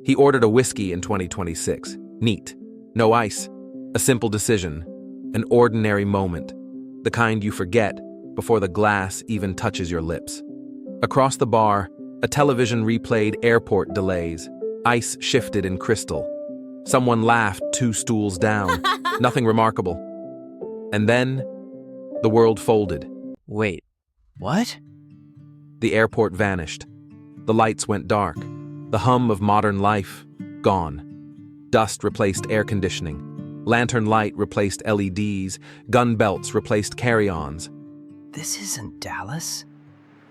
He ordered a whiskey in 2026. Neat. No ice. A simple decision. An ordinary moment. The kind you forget before the glass even touches your lips. Across the bar, a television replayed airport delays. Ice shifted in crystal. Someone laughed 2 stools down. Nothing remarkable. And then, the world folded. Wait, what? The airport vanished. The lights went dark. The hum of modern life, gone. Dust replaced air conditioning. Lantern light replaced LEDs. Gun belts replaced carry-ons. This isn't Dallas.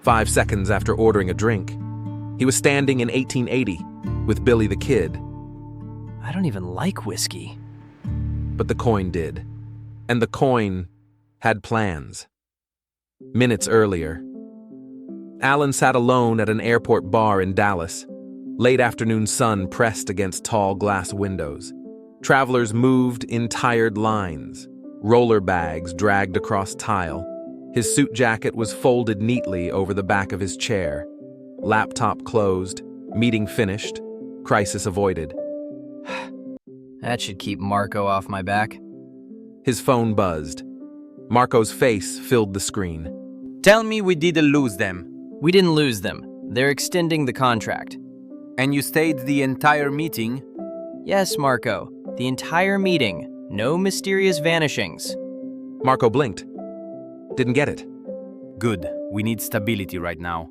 5 seconds after ordering a drink, he was standing in 1880 with Billy the Kid. I don't even like whiskey. But the coin did. And the coin had plans. Minutes earlier, Alan sat alone at an airport bar in Dallas. Late afternoon sun pressed against tall glass windows. Travelers moved in tired lines. Roller bags dragged across tile. His suit jacket was folded neatly over the back of his chair. Laptop closed. Meeting finished. Crisis avoided. That should keep Marco off my back. His phone buzzed. Marco's face filled the screen. Tell me we didn't lose them. We didn't lose them. They're extending the contract. And you stayed the entire meeting? Yes, Marco. The entire meeting. No mysterious vanishings. Marco blinked. Didn't get it. Good. We need stability right now.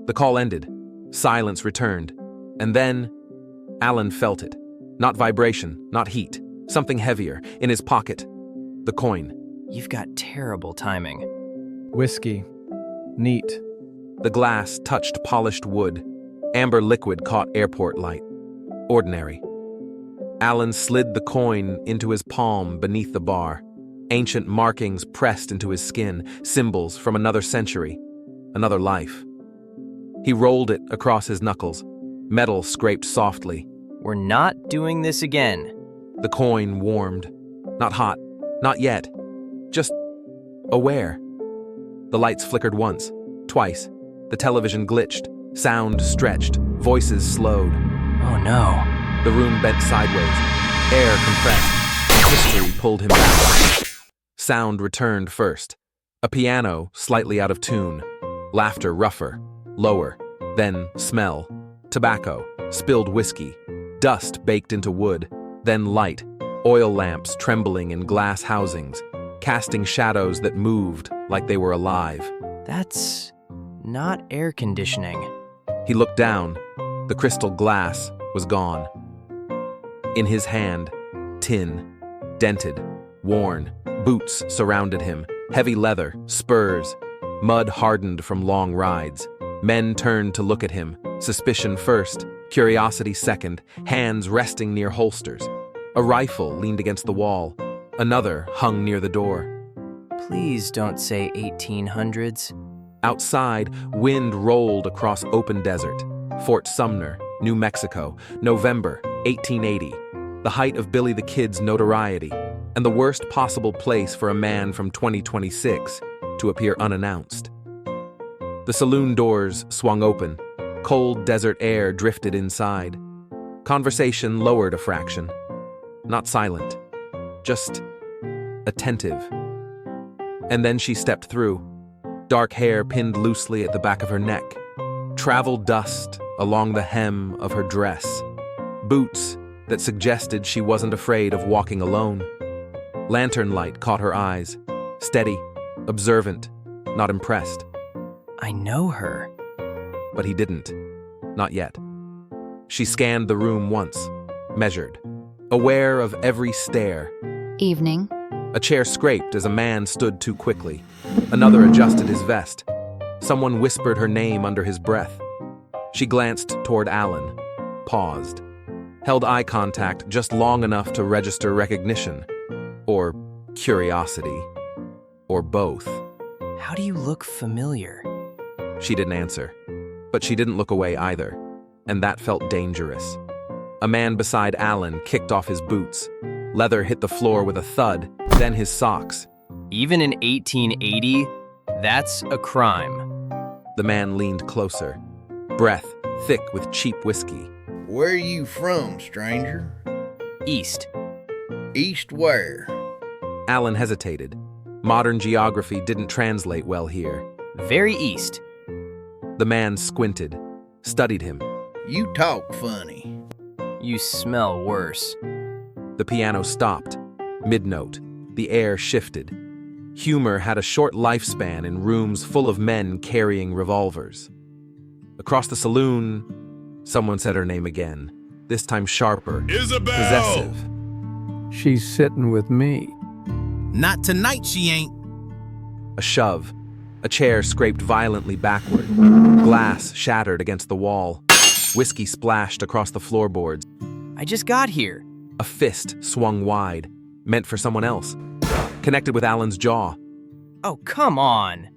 The call ended. Silence returned. And then, Alan felt it. Not vibration, not heat. Something heavier, in his pocket. The coin. You've got terrible timing. Whiskey. Neat. The glass touched polished wood. Amber liquid caught airport light. Ordinary. Alan slid the coin into his palm beneath the bar. Ancient markings pressed into his skin, symbols from another century, another life. He rolled it across his knuckles. Metal scraped softly. We're not doing this again. The coin warmed. Not hot, not yet. Just aware. The lights flickered once, twice. The television glitched. Sound stretched. Voices slowed. Oh no. The room bent sideways. Air compressed. History pulled him back. Sound returned first. A piano slightly out of tune. Laughter rougher, lower. Then smell. Tobacco. Spilled whiskey. Dust baked into wood. Then light. Oil lamps trembling in glass housings. Casting shadows that moved like they were alive. That's not air conditioning. He looked down. The crystal glass was gone. In his hand, tin, dented, worn. Boots surrounded him, heavy leather, spurs. Mud hardened from long rides. Men turned to look at him, suspicion first, curiosity second, hands resting near holsters. A rifle leaned against the wall. Another hung near the door. Please don't say 1800s. Outside, wind rolled across open desert. Fort Sumner, New Mexico, November 1880. The height of Billy the Kid's notoriety, and the worst possible place for a man from 2026 to appear unannounced. The saloon doors swung open. Cold desert air drifted inside. Conversation lowered a fraction. Not silent, just attentive. And then she stepped through. Dark hair pinned loosely at the back of her neck. Travel dust along the hem of her dress. Boots that suggested she wasn't afraid of walking alone. Lantern light caught her eyes. Steady, observant, not impressed. I know her. But he didn't. Not yet. She scanned the room once, measured, aware of every stare. Evening. A chair scraped as a man stood too quickly. Another adjusted his vest. Someone whispered her name under his breath. She glanced toward Alan, paused, held eye contact just long enough to register recognition, or curiosity, or both. How do you look familiar? She didn't answer, but she didn't look away either, and that felt dangerous. A man beside Alan kicked off his boots. Leather hit the floor with a thud, then his socks. Even in 1880, that's a crime. The man leaned closer, breath thick with cheap whiskey. Where you from, stranger? East. East where? Alan hesitated. Modern geography didn't translate well here. Very east. The man squinted, studied him. You talk funny. You smell worse. The piano stopped. Mid-note. The air shifted. Humor had a short lifespan in rooms full of men carrying revolvers. Across the saloon, someone said her name again, this time sharper, Isabelle! possessive. She's sitting with me. Not tonight, she ain't. A shove. A chair scraped violently backward. Glass shattered against the wall. Whiskey splashed across the floorboards. I just got here. A fist swung wide, meant for someone else, connected with Alan's jaw. Oh, come on.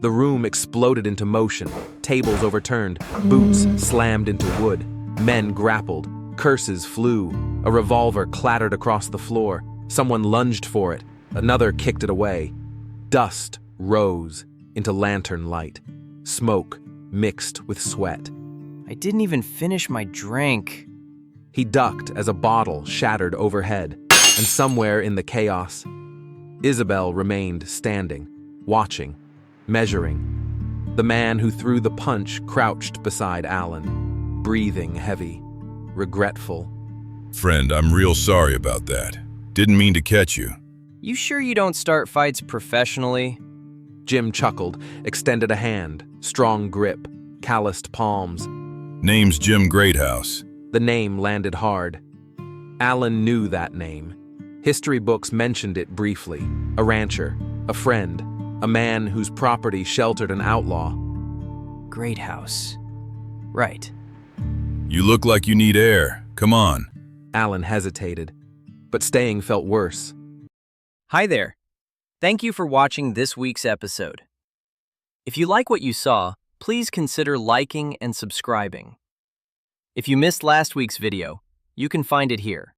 The room exploded into motion. Tables overturned. Boots slammed into wood. Men grappled. Curses flew. A revolver clattered across the floor. Someone lunged for it. Another kicked it away. Dust rose into lantern light. Smoke mixed with sweat. I didn't even finish my drink. He ducked as a bottle shattered overhead, and somewhere in the chaos, Isabelle remained standing, watching, measuring. The man who threw the punch crouched beside Alan, breathing heavy, regretful. Friend, I'm real sorry about that. Didn't mean to catch you. You sure you don't start fights professionally? Jim chuckled, extended a hand, strong grip, calloused palms. Name's Jim Greathouse. The name landed hard. Alan knew that name. History books mentioned it briefly. A rancher, a friend, a man whose property sheltered an outlaw. Greathouse. Right. You look like you need air. Come on. Alan hesitated, but staying felt worse. Hi there. Thank you for watching this week's episode. If you like what you saw, please consider liking and subscribing. If you missed last week's video, you can find it here.